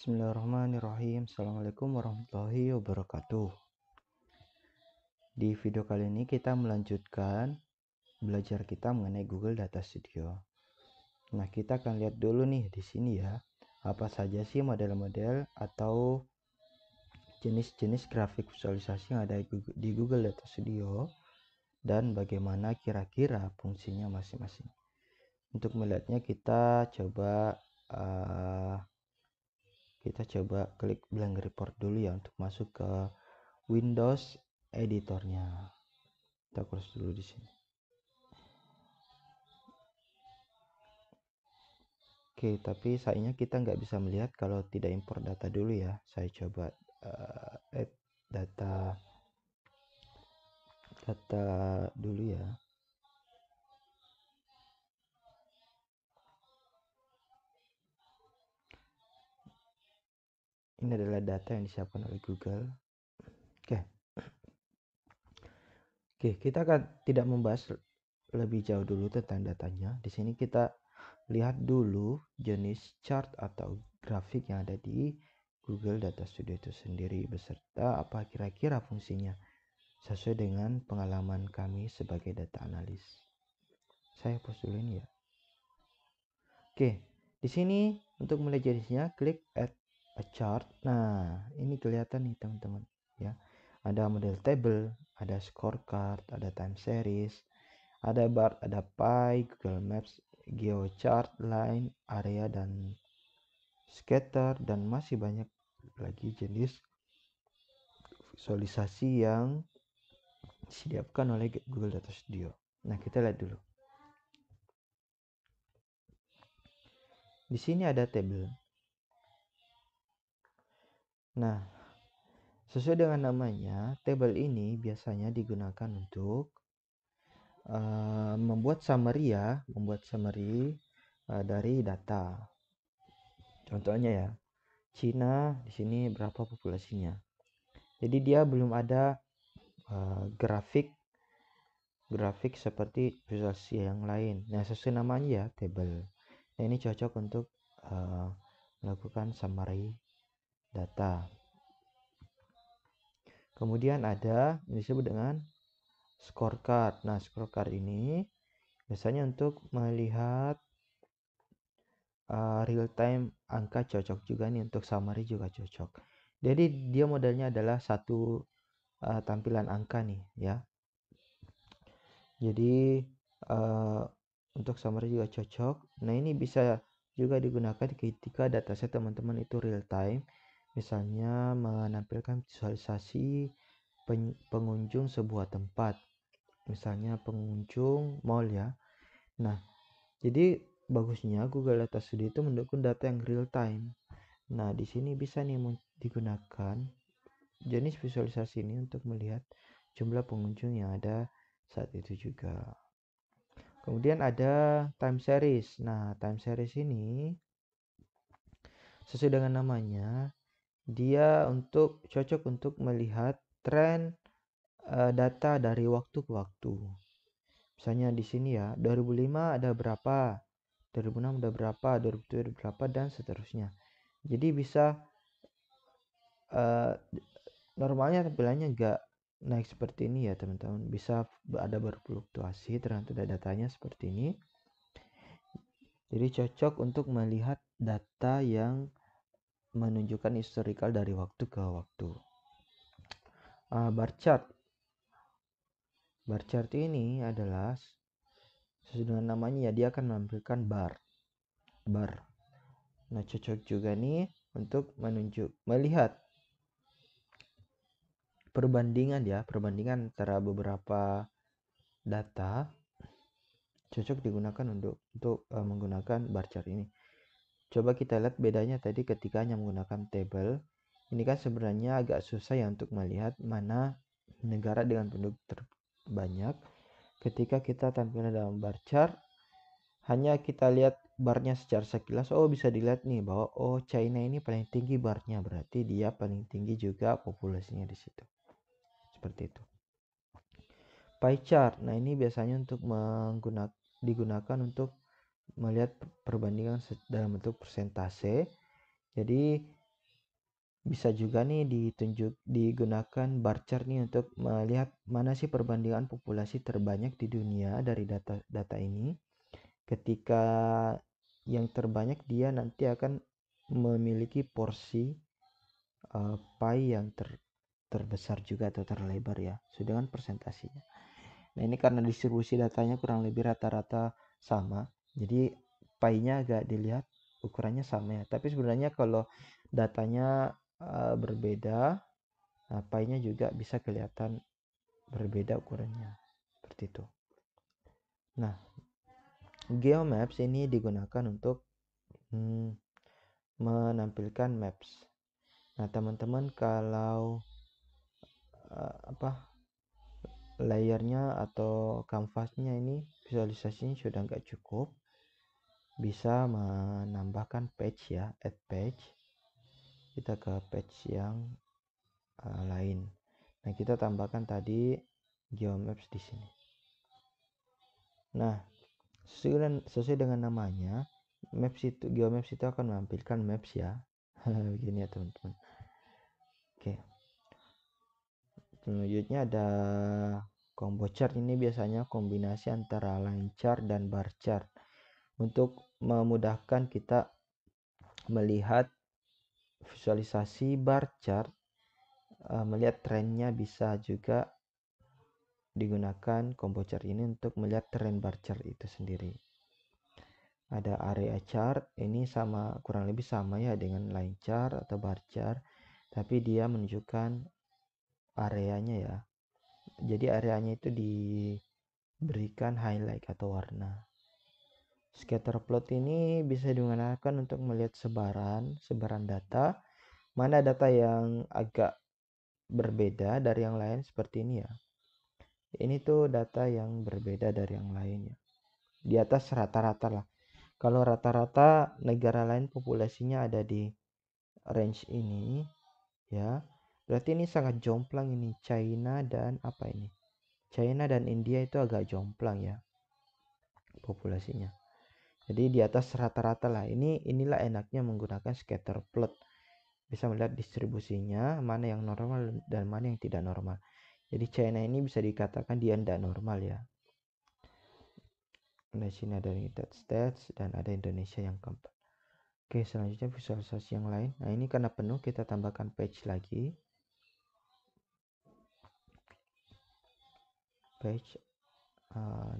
Bismillahirrahmanirrahim. Assalamualaikum warahmatullahi wabarakatuh. Di video kali ini kita melanjutkan belajar kita mengenai Google Data Studio. Nah, kita akan lihat dulu nih di sini ya, apa saja sih model-model atau jenis-jenis grafik visualisasi yang ada di Google Data Studio dan bagaimana kira-kira fungsinya masing-masing. Untuk melihatnya kita coba klik blank report dulu ya untuk masuk ke Windows editornya. Kita close dulu di sini. Oke, tapi sayangnya kita nggak bisa melihat kalau tidak import data dulu ya. Saya coba add data dulu ya. Ini adalah data yang disiapkan oleh Google. Oke, kita akan tidak membahas lebih jauh dulu tentang datanya. Di sini kita lihat dulu jenis chart atau grafik yang ada di Google Data Studio itu sendiri beserta apa kira-kira fungsinya sesuai dengan pengalaman kami sebagai data analis. Saya hapus dulu ini ya. Oke, di sini untuk mulai jenisnya klik add a chart. Nah, ini kelihatan nih teman-teman ya. Ada model table, ada scorecard, ada time series, ada bar, ada pie, Google Maps, geochart, line, area, dan scatter, dan masih banyak lagi jenis visualisasi yang disediakan oleh Google Data Studio. Nah, kita lihat dulu. Di sini ada table. Nah, sesuai dengan namanya, table ini biasanya digunakan untuk membuat summary dari data. Contohnya ya, Cina di sini berapa populasinya. Jadi dia belum ada grafik seperti visualisasi yang lain. Nah, sesuai namanya ya, table. Nah, ini cocok untuk melakukan summary data. Kemudian ada yang disebut dengan scorecard. Nah, scorecard ini biasanya untuk melihat real time angka, cocok juga nih untuk summary juga cocok. Jadi dia modelnya adalah satu tampilan angka nih ya. Jadi untuk summary juga cocok. Nah, ini bisa juga digunakan ketika dataset teman-teman itu real time. Misalnya menampilkan visualisasi pengunjung sebuah tempat. Misalnya pengunjung mall ya. Nah, jadi bagusnya Google Data Studio itu mendukung data yang real time. Nah, di sini bisa nih digunakan jenis visualisasi ini untuk melihat jumlah pengunjung yang ada saat itu juga. Kemudian ada time series. Nah, time series ini sesuai dengan namanya, dia cocok untuk melihat tren data dari waktu ke waktu. Misalnya di sini ya, 2005 ada berapa, 2006 ada berapa, 2007 ada berapa, dan seterusnya. Jadi bisa normalnya tampilannya enggak naik seperti ini ya teman-teman, bisa ada berfluktuasi tergantung datanya seperti ini. Jadi cocok untuk melihat data yang menunjukkan historical dari waktu ke waktu. Bar chart ini adalah sesuai dengan namanya ya, dia akan menampilkan bar. Nah, cocok juga nih untuk melihat perbandingan antara beberapa data. Cocok digunakan untuk menggunakan bar chart ini. Coba kita lihat bedanya tadi ketika hanya menggunakan table. Ini kan sebenarnya agak susah ya untuk melihat mana negara dengan penduduk terbanyak. Ketika kita tampilkan dalam bar chart, hanya kita lihat barnya secara sekilas. Oh, bisa dilihat nih bahwa China ini paling tinggi barnya, berarti dia paling tinggi juga populasinya di situ. Seperti itu. Pie chart. Nah, ini biasanya untuk digunakan untuk melihat perbandingan dalam bentuk persentase. Jadi Bisa juga nih digunakan bar chart nih untuk melihat mana sih perbandingan populasi terbanyak di dunia dari data ini. Ketika yang terbanyak, dia nanti akan memiliki porsi pie yang terbesar juga atau terlebar ya, sedangkan persentasinya. Nah, ini karena distribusi datanya kurang lebih rata-rata sama, jadi pie-nya agak dilihat ukurannya sama ya. Tapi sebenarnya kalau datanya berbeda, nah pie-nya juga bisa kelihatan berbeda ukurannya. Seperti itu. Nah, GeoMaps ini digunakan untuk menampilkan maps. Nah, teman-teman kalau layarnya atau kanvasnya ini visualisasinya sudah nggak cukup, bisa menambahkan page ya, add page. Kita ke page yang lain. Nah, kita tambahkan tadi GeoMaps di sini. Nah, sesuai dengan namanya, GeoMaps itu akan menampilkan maps ya. Begini ya teman-teman. Oke. Selanjutnya ada combo chart. Ini biasanya kombinasi antara line chart dan bar chart untuk memudahkan kita melihat visualisasi bar chart. Melihat trennya, bisa juga digunakan combo chart ini untuk melihat tren bar chart itu sendiri. Ada area chart, ini kurang lebih sama ya dengan line chart atau bar chart, tapi dia menunjukkan areanya ya. Jadi areanya itu diberikan highlight atau warna. Scatter plot ini bisa digunakan untuk melihat sebaran data, mana data yang agak berbeda dari yang lain seperti ini ya. Ini tuh data yang berbeda dari yang lain ya. Di atas rata-rata lah. Kalau rata-rata negara lain populasinya ada di range ini ya, berarti ini sangat jomplang ini. China dan India itu agak jomplang ya populasinya. Jadi di atas rata-rata lah. Inilah enaknya menggunakan scatter plot. Bisa melihat distribusinya, mana yang normal dan mana yang tidak normal. Jadi China ini bisa dikatakan dia tidak normal ya. Di sini ada United States dan ada Indonesia yang keempat. Oke, selanjutnya visualisasi yang lain. Nah, ini karena penuh, kita tambahkan page lagi. Page,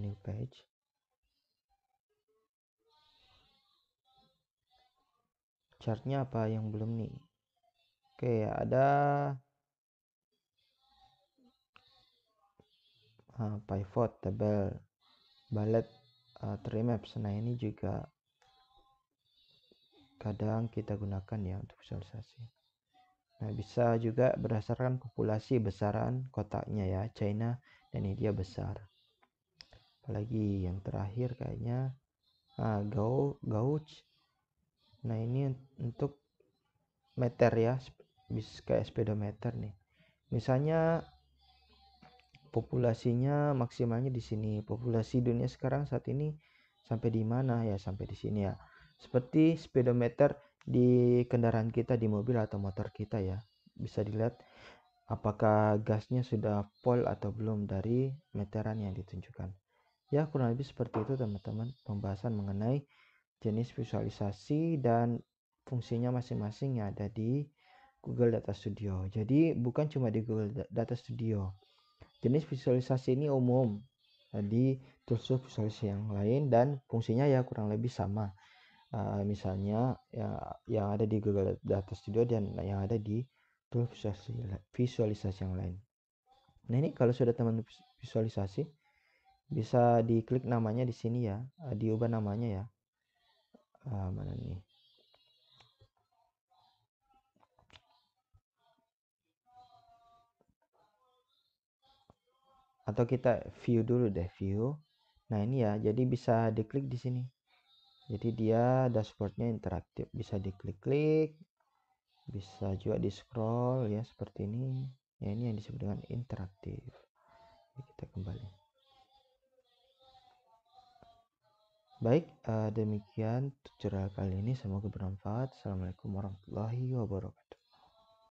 new page. Chartnya apa yang belum nih? Oke, ada pivot table, bullet tree maps. Nah, ini juga kadang kita gunakan ya untuk visualisasi. Nah, bisa juga berdasarkan populasi besaran kotaknya ya. China dan India besar. Apalagi yang terakhir kayaknya gauge. Nah, ini untuk meter ya, bisa kayak speedometer nih. Misalnya populasinya maksimalnya di sini. Populasi dunia sekarang saat ini sampai di mana ya? Sampai di sini ya. Seperti speedometer di kendaraan kita, di mobil atau motor kita ya. Bisa dilihat apakah gasnya sudah full atau belum dari meteran yang ditunjukkan. Ya, kurang lebih seperti itu teman-teman, pembahasan mengenai jenis visualisasi dan fungsinya masing-masing yang ada di Google Data Studio. Jadi bukan cuma di Google Data Studio. Jenis visualisasi ini umum di tools visualisasi yang lain dan fungsinya ya kurang lebih sama. Misalnya yang ada di Google Data Studio dan yang ada di tools visualisasi yang lain. Nah, ini kalau sudah teman visualisasi, bisa diklik namanya di sini ya, diubah namanya ya. Mana nih? Atau kita view dulu deh, view. Nah, ini ya, jadi bisa diklik di sini. Jadi dia dashboardnya interaktif, bisa diklik-klik, bisa juga di scroll ya seperti ini. Ya, ini yang disebut dengan interaktif. Kita kembali. Baik, demikian tutorial kali ini, semoga bermanfaat. Assalamualaikum warahmatullahi wabarakatuh.